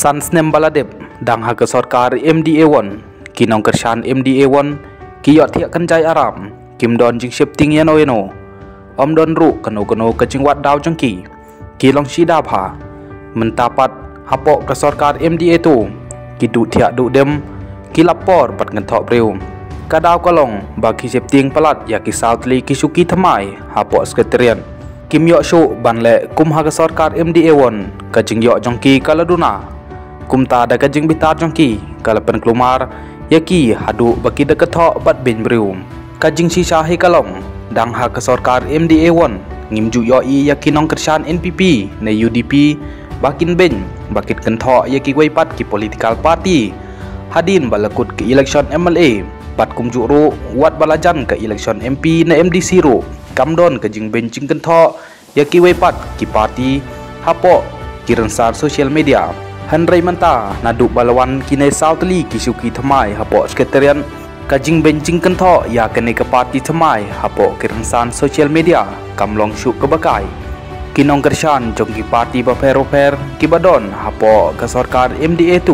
Sansnem baladep dang ha ke sarkar MDA1 kinong kershan MDA1 kiyot thiak kanjai aram kim don jing shifting yano om don ru kano ke jingwat daw jangki kilong shida pha mentapat hapok ke sarkar MDA2 kidu thiak du dem kilapor pat ngenthok breu kadaw kalong bagi shifting palat ya ki sautli kisuki thamai hapok sekretariat kim yok shu banle kum ha ke sarkar MDA1 ke jingyok jangki kaladuna kumta da kajing bitar jongki kala pen kelumar yaki hadu baki da kethok bat bin brium kajing sisa he kalong dang ha ke sarkar MDA1 ngimju yo i yaki nong kershan NPP ne UDP bakin ben bakit kethok yaki waipat ki political party hadin balakut ke election MLA pat kumju ru wat balajan ke election MP ne MDC ru kamdon kajing ben jing kethok yaki waipat ki party hapo kirensar social media Henry menta nadu balawan kine sautli kisuki thamai hapo sekretariat kajing benjing kentho ya kene ke parti thamai hapo kirangsan social media kamlong syuk ke bakai kinong kershan jongki parti bafer kibadon hapo ke sarkar MDA2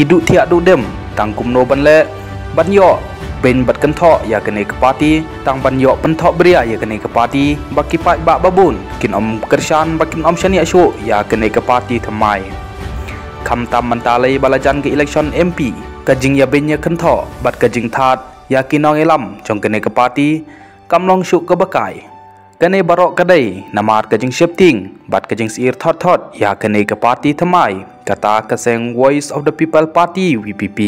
hidu thiak du dem tangkum no banle banyo ben bat kentho ya kene ke parti tang banyo pentho bria ya kene ke parti baki pai bak babun kin om kershan bakin om shania syuk ya kene ke parti thamaiคำตามมันตาเลยบาลาจันกับ election MP กะจิงยาเบญยคันทอบัดกะจิงทาดยากินองเอลัมจงกันในกะปาตีกำลองชุกกะบะกายกันในบารอกะได้นามาดกะจิงเชฟติงบัดกะจิงสีร์ทอดยากันในกะปาตีทำไมกะตากะเซง Voice of the People Party VPP